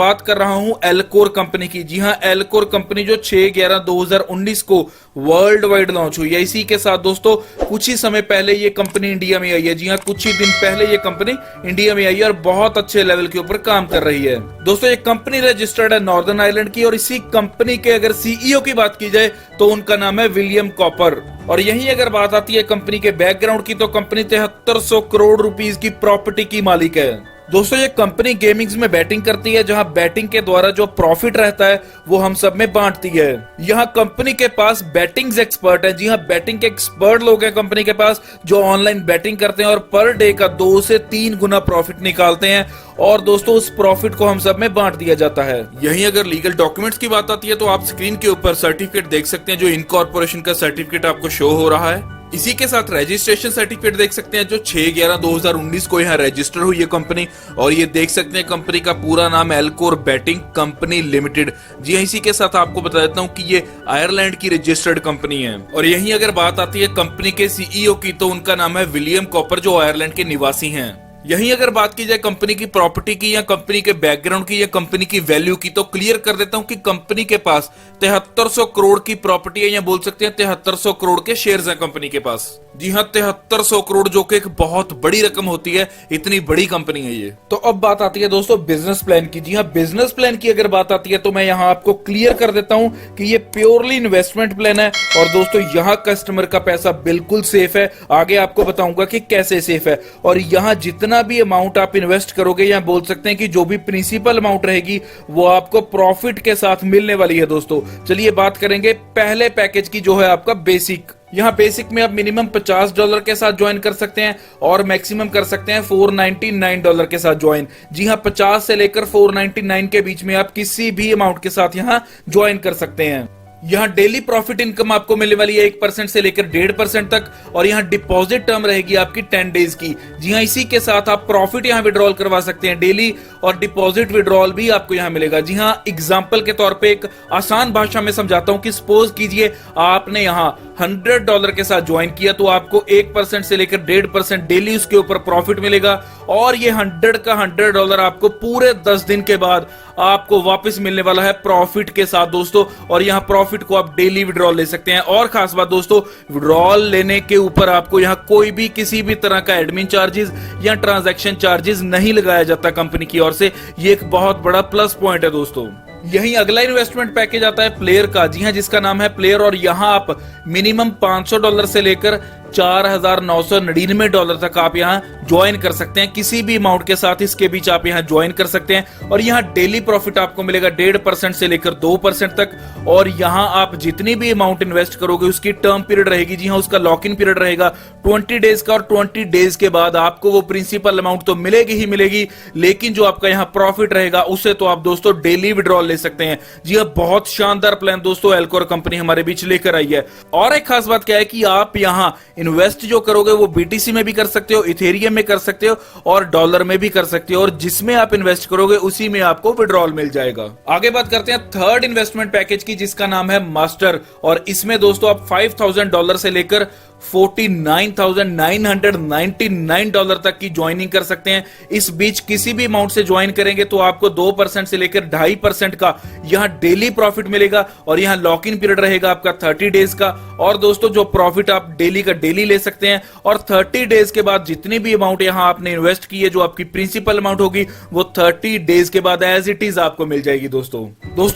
बात कर रहा हूं एल्कोर कंपनी की। जी हां, एल्कोर कंपनी जो 6/11/2019 को वर्ल्ड वाइड लॉन्च हुई है। इसी के साथ दोस्तों कुछ ही समय पहले ये कंपनी इंडिया में आई है। जी हां, कुछ ही दिन पहले ये कंपनी इंडिया में आई है और बहुत अच्छे लेवल के ऊपर काम कर रही है। दोस्तों ये कंपनी रजिस्टर्ड है नॉर्दर्न आयरलैंड की और इसी कंपनी के अगर सीईओ की बात की जाए तो उनका नाम है विलियम कॉपर। और यही अगर बात आती है कंपनी के बैकग्राउंड की तो कंपनी 7300 करोड़ रुपीस की प्रॉपर्टी की मालिक है। दोस्तों ये कंपनी गेमिंग्स में बैटिंग करती है, जहां बैटिंग के द्वारा जो प्रॉफिट रहता है वो हम सब में बांटती है। यहां कंपनी के पास बैटिंग एक्सपर्ट है। जी हां, बैटिंग के एक्सपर्ट लोग हैं कंपनी के पास जो ऑनलाइन बैटिंग करते हैं और पर डे का 2 से 3 गुना प्रॉफिट निकालते हैं और दोस्तों उस प्रॉफिट को हम सब में बांट दिया जाता है। यहीं अगर लीगल डॉक्यूमेंट्स की बात आती है तो आप स्क्रीन के ऊपर सर्टिफिकेट देख सकते हैं जो इनकॉर्पोरेशन का सर्टिफिकेट आपको शो हो रहा है। इसी के साथ रजिस्ट्रेशन सर्टिफिकेट देख सकते हैं जो 6/11/2019 को यहाँ रजिस्टर हुई है कंपनी। और ये देख सकते हैं कंपनी का पूरा नाम एल्कोर बैटिंग कंपनी लिमिटेड। जी हाँ, इसी के साथ आपको बता देता हूँ कि ये आयरलैंड की रजिस्टर्ड कंपनी है। और यहीं अगर बात आती है कंपनी के सीईओ की तो उनका नाम है विलियम कॉपर जो आयरलैंड के निवासी हैं। यहीं अगर बात की जाए कंपनी की प्रॉपर्टी की या कंपनी के बैकग्राउंड की या कंपनी की वैल्यू की तो क्लियर कर देता हूं कि कंपनी के पास 7300 करोड़ की प्रॉपर्टी है या बोल सकते हैं 7300 करोड़ के शेयर्स हैं कंपनी के पास। जी हां, 7300 करोड़ जो कि एक बहुत बड़ी रकम होती है, इतनी बड़ी कंपनी है ये। तो अब बात आती है दोस्तों बिजनेस प्लान की। जी हां, बिजनेस प्लान की अगर बात आती है तो मैं यहाँ आपको क्लियर कर देता हूं कि ये प्योरली इन्वेस्टमेंट प्लान है और दोस्तों यहाँ कस्टमर का पैसा बिल्कुल सेफ है। आगे आपको बताऊंगा कि कैसे सेफ है। और यहाँ जितना भी अमाउंट आप इन्वेस्ट करोगे या बोल सकते हैं कि जो भी प्रिंसिपल अमाउंट रहेगी वो आपको प्रॉफिट के साथ मिलने वाली है। दोस्तों चलिए बात करेंगे पहले पैकेज की जो है आपका बेसिक। यहाँ बेसिक में आप मिनिमम $50 के साथ ज्वाइन कर सकते हैं और मैक्सिमम कर सकते हैं $499 के साथ ज्वाइन। जी हाँ, 50 से लेकर 499 के बीच में आप किसी भी अमाउंट के साथ यहाँ ज्वाइन कर सकते हैं। यहाँ डेली प्रॉफिट इनकम आपको मिलने वाली है 1% से लेकर 1.5% तक और यहाँ डिपॉजिट टर्म रहेगी आपकी 10 डेज की। जी हाँ, इसी के साथ आप प्रॉफिट यहाँ विड्रॉल करवा सकते हैं डेली और डिपॉजिट विड्रॉल भी आपको यहाँ मिलेगा। जी हाँ, एग्जाम्पल के तौर पे एक आसान भाषा में समझाता हूँ कि सपोज कीजिए आपने यहाँ $100 के साथ ज्वाइन किया तो आपको 1% से लेकर 1.5% डेली उसके ऊपर प्रॉफिट मिलेगा और ये 100 का $100 आपको पूरे 10 दिन के बाद आपको वापस मिलने वाला है प्रॉफिट के साथ दोस्तों। और यहाँ प्रॉफिट को आप डेली विड्रॉल ले सकते हैं। और खास बात दोस्तों, विड्रॉल लेने के ऊपर आपको यहाँ कोई भी किसी भी तरह का एडमिन चार्जेस या ट्रांजैक्शन चार्जेस नहीं लगाया जाता कंपनी की ओर से। ये एक बहुत बड़ा प्लस पॉइंट है दोस्तों। यही अगला इन्वेस्टमेंट पैकेज आता है प्लेयर का। जी हाँ, जिसका नाम है प्लेयर और यहाँ आप मिनिमम $500 से लेकर $4999 तक आप यहाँ ज्वाइन कर सकते हैं किसी भी अमाउंट के साथ। इसके बीच आप यहाँ ज्वाइन कर सकते हैं और यहाँ डेली प्रॉफिट आपको मिलेगा 1.5% से लेकर 2% तक। और यहाँ आप जितनी भी अमाउंट इन्वेस्ट करोगे उसकी टर्म पीरियड रहेगी। जी हाँ, उसका लॉक इन पीरियड रहेगा 20 डेज का और 20 डेज के बाद आपको वो प्रिंसिपल अमाउंट तो मिलेगी ही मिलेगी, लेकिन जो आपका यहाँ प्रॉफिट रहेगा उससे तो आप दोस्तों डेली विड्रॉल ले सकते हैं। जी हाँ, बहुत शानदार प्लान दोस्तों एल्कोर कंपनी हमारे बीच लेकर आई है। और एक खास बात क्या है कि आप यहाँ इन्वेस्ट जो करोगे वो बीटीसी में भी कर सकते हो, इथेरियम में कर सकते हो और डॉलर में भी कर सकते हो और जिसमें आप इन्वेस्ट करोगे उसी में आपको विड्रॉल मिल जाएगा। आगे बात करते हैं थर्ड इन्वेस्टमेंट पैकेज की जिसका नाम है मास्टर। और इसमें दोस्तों आप $5000 से लेकर $49,999 तक की ज्वाइनिंग कर सकते हैं। इस बीच किसी भी अमाउंट से ज्वाइन करेंगे तो आपको 2% से लेकर 2.5% का यहाँ डेली प्रॉफिट मिलेगा और यहाँ लॉक इन पीरियड रहेगा आपका 30 डेज का। और दोस्तों जो प्रॉफिट आप डेली का डेली ले सकते हैं और 30 डेज के बाद जितनी भी अमाउंट यहाँ आपने इन्वेस्ट की है जो आपकी प्रिंसिपल अमाउंट होगी वो 30 डेज के बाद एज इट इज आपको मिल जाएगी। दोस्तों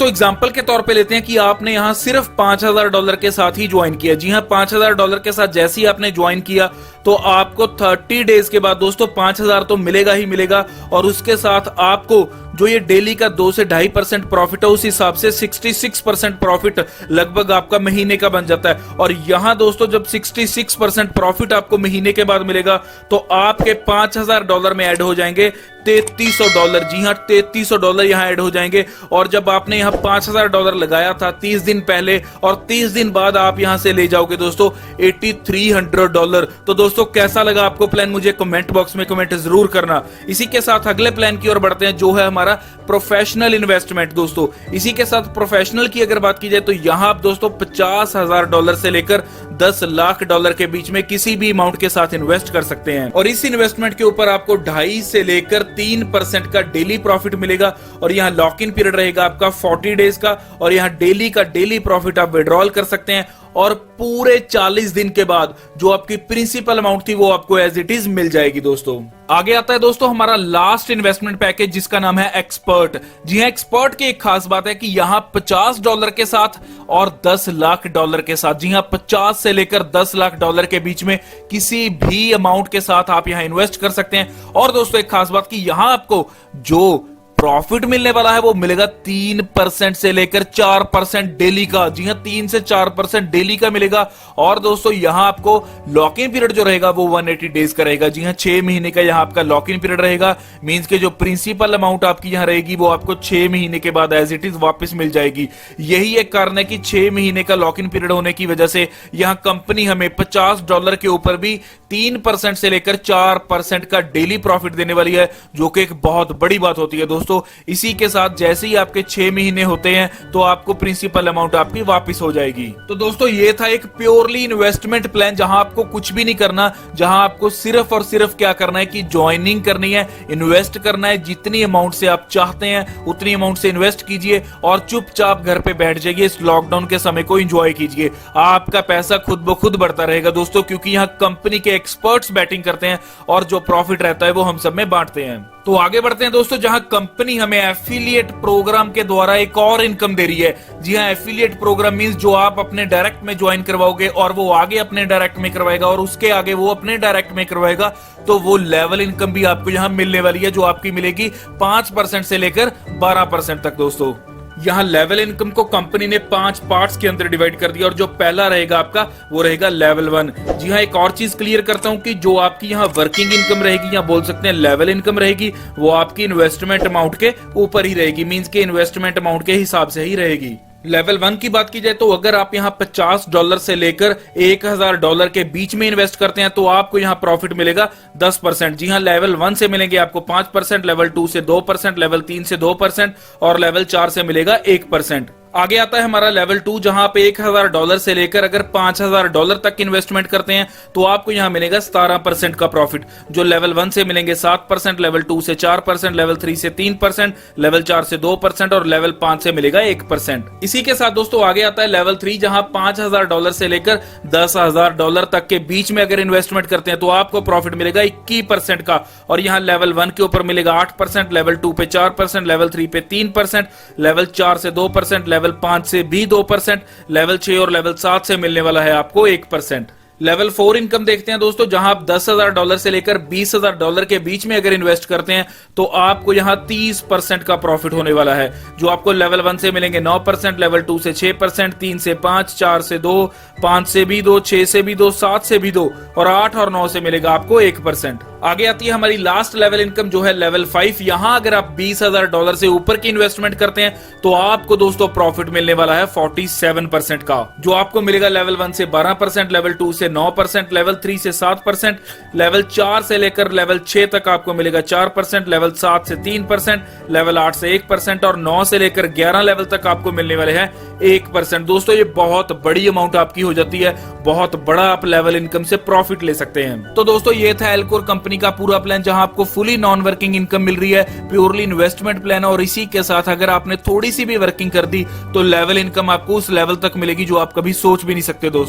एग्जाम्पल के तौर पे लेते हैं कि आपने यहाँ सिर्फ $5000 के साथ ही ज्वाइन किया। जी हाँ, $5000 के साथ जैसे ही आपने ज्वाइन किया तो आपको 30 डेज के बाद दोस्तों 5000 तो मिलेगा ही मिलेगा और उसके साथ आपको जो ये डेली का 2 से 2.5% प्रॉफिट है उस हिसाब से 66% प्रॉफिट लगभग आपका महीने का बन जाता है। और यहां दोस्तों जब 66% प्रॉफिट आपको महीने के बाद मिलेगा तो आपके $5000 में ऐड हो जाएंगे $3300। जी हाँ, $3300 यहाँ ऐड हो जाएंगे। और जब आपने यहाँ $5000 लगाया था 30 दिन पहले और 30 दिन बाद आप यहाँ से ले जाओगे दोस्तों $8300। तो दोस्तों कैसा लगा आपको प्लान, मुझे कमेंट बॉक्स में कमेंट जरूर करना। इसी के साथ अगले प्लान की ओर बढ़ते हैं जो है हमारा प्रोफेशनल इन्वेस्टमेंट। दोस्तों इसी के साथ प्रोफेशनल की अगर बात की जाए तो यहाँ आप दोस्तों $50,000 से लेकर $10 लाख के बीच में किसी भी अमाउंट के साथ इन्वेस्ट कर सकते हैं। और इस इन्वेस्टमेंट के ऊपर आपको 2.5 से लेकर 3% का डेली प्रॉफिट मिलेगा और यहाँ लॉक इन पीरियड रहेगा आपका 40 डेज का और यहाँ डेली का डेली प्रॉफिट आप विड्रॉल कर सकते हैं और पूरे 40 दिन के बाद जो आपकी प्रिंसिपल अमाउंट थी वो आपको एज इट इज मिल जाएगी। दोस्तों आगे आता है दोस्तों हमारा लास्ट इन्वेस्टमेंट पैकेज जिसका नाम है एक्सपर्ट। जी हाँ, एक्सपर्ट की एक खास बात है कि यहाँ $50 के साथ और $10 लाख के साथ, जी हाँ 50 से लेकर $10 लाख के बीच में किसी भी अमाउंट के साथ आप यहाँ इन्वेस्ट कर सकते हैं। और दोस्तों एक खास बात कि यहाँ आपको जो प्रॉफिट मिलने वाला है वो मिलेगा 3% से लेकर 4% डेली का। जी हाँ 3 से 4% डेली का मिलेगा। और दोस्तों यहाँ आपको लॉक इन पीरियड जो रहेगा वो 180 डेज का रहेगा। जी हाँ 6 महीने का यहाँ आपका लॉक इन पीरियड रहेगा। मींस के जो प्रिंसिपल अमाउंट आपकी यहाँ रहेगी वो आपको 6 महीने के बाद एज इट इज वापस मिल जाएगी। यही एक कारण है कि 6 महीने का लॉक इन पीरियड होने की वजह से यहाँ कंपनी हमें $50 के ऊपर भी 3% से लेकर 4% का डेली प्रॉफिट देने वाली है, जो कि एक बहुत बड़ी बात होती है। दोस्तों इसी के साथ जैसे ही आपके 6 महीने होते हैं तो आपको प्रिंसिपल अमाउंट आपकी वापस हो जाएगी। तो दोस्तों ये था एक प्योरली इन्वेस्टमेंट प्लान जहां आपको कुछ भी नहीं करना, जहां आपको सिर्फ और सिर्फ क्या करना है कि ज्वाइनिंग करनी है, इन्वेस्ट करना है। जितनी अमाउंट से आप चाहते हैं उतनी अमाउंट से इन्वेस्ट कीजिए और चुपचाप घर पे बैठ जाइए। इस लॉकडाउन के समय को एंजॉय कीजिए। आपका पैसा खुद ब खुद बढ़ता रहेगा दोस्तों, क्योंकि यहाँ कंपनी के एक्सपर्ट्स बैटिंग करते हैं और जो प्रॉफिट रहता है वो हम सब में बांटते हैं। तो आगे बढ़ते हैं दोस्तों, जहां कंपनी हमें एफिलिएट प्रोग्राम के द्वारा एक और इनकम दे रही है। जी हां, एफिलिएट प्रोग्राम मींस जो आप अपने डायरेक्ट में ज्वाइन करवाओगे और वो आगे अपने डायरेक्ट में करवाएगा और उसके आगे वो अपने डायरेक्ट में करवाएगा, तो वो लेवल इनकम भी आपको यहां मिलने वाली है, जो आपकी मिलेगी 5% से लेकर 12% तक। दोस्तों यहाँ लेवल इनकम को कंपनी ने 5 पार्ट्स के अंदर डिवाइड कर दिया और जो पहला रहेगा आपका वो रहेगा लेवल 1। जी हाँ, एक और चीज क्लियर करता हूँ कि जो आपकी यहाँ वर्किंग इनकम रहेगी या बोल सकते हैं लेवल इनकम रहेगी, वो आपकी इन्वेस्टमेंट अमाउंट के ऊपर ही रहेगी। मींस के इन्वेस्टमेंट अमाउंट के हिसाब से ही रहेगी। लेवल 1 की बात की जाए तो अगर आप यहाँ $50 से लेकर $1000 के बीच में इन्वेस्ट करते हैं तो आपको यहाँ प्रॉफिट मिलेगा 10%। जी हाँ, लेवल 1 से मिलेंगे आपको 5%, लेवल 2 से 2%, लेवल 3 से 2% और लेवल 4 से मिलेगा 1%। आगे आता है हमारा लेवल 2, जहां आप $1000 से लेकर अगर $5000 तक इन्वेस्टमेंट करते हैं तो आपको यहां मिलेगा 17% का प्रॉफिट। जो लेवल 1 से मिलेंगे 7%, लेवल 2 से 4%, लेवल 3 से 3%, लेवल 4 से 2% और लेवल 5 से मिलेगा 1%। इसी के साथ दोस्तों आगे आता है लेवल 3, जहां $5000 से लेकर $10,000 तक के बीच में अगर इन्वेस्टमेंट करते हैं तो आपको प्रॉफिट मिलेगा 21% का। और यहाँ लेवल 1 के ऊपर मिलेगा 8%, लेवल 2 पे 4%, लेवल 3 पे 3%, लेवल 4 से 2%, लेवल 5 से भी 2%, लेवल 6 और लेवल 7 से मिलने वाला है आपको 1%। लेवल 4 इनकम देखते हैं दोस्तों, जहां आप $10,000 से लेकर $20,000 के बीच में अगर इन्वेस्ट करते हैं तो आपको यहां 30% का प्रॉफिट होने वाला है। जो आपको लेवल 1 से मिलेंगे 9%, लेवल 2 से 6%, 3 से 5, 4 से 2, 5 से भी 2, 6 से भी 2, 7 से भी 2 और 8 और 9 से मिलेगा आपको 1%। आगे आती है हमारी लास्ट लेवल इनकम जो है लेवल 5। यहां अगर आप $20,000 से ऊपर की इन्वेस्टमेंट करते हैं तो आपको दोस्तों प्रॉफिट मिलने वाला है 47% का। जो आपको मिलेगा लेवल 1 से 12%, लेवल 2 से 9%, लेवल 3 से 7%, लेवल 4 से लेकर लेवल 6 तक आपको मिलेगा 4%, लेवल 7 से 3%, लेवल 8 से 1% और 9 से लेकर 11 लेवल तक आपको मिलने वाले हैं 1%। दोस्तों ये बहुत बड़ी अमाउंट आपकी हो जाती है, बहुत बड़ा आप लेवल इनकम से प्रॉफिट ले सकते हैं। तो दोस्तों ये था एल्कोर कंपनी का पूरा प्लान, जहां आपको फुली नॉन वर्किंग इनकम मिल रही है, प्योरली इन्वेस्टमेंट प्लान। और इसी के साथ अगर आपने थोड़ी सी भी वर्किंग कर दी तो लेवल इनकम आपको उस लेवल तक मिलेगी जो आप कभी सोच भी नहीं सकते दोस्तों।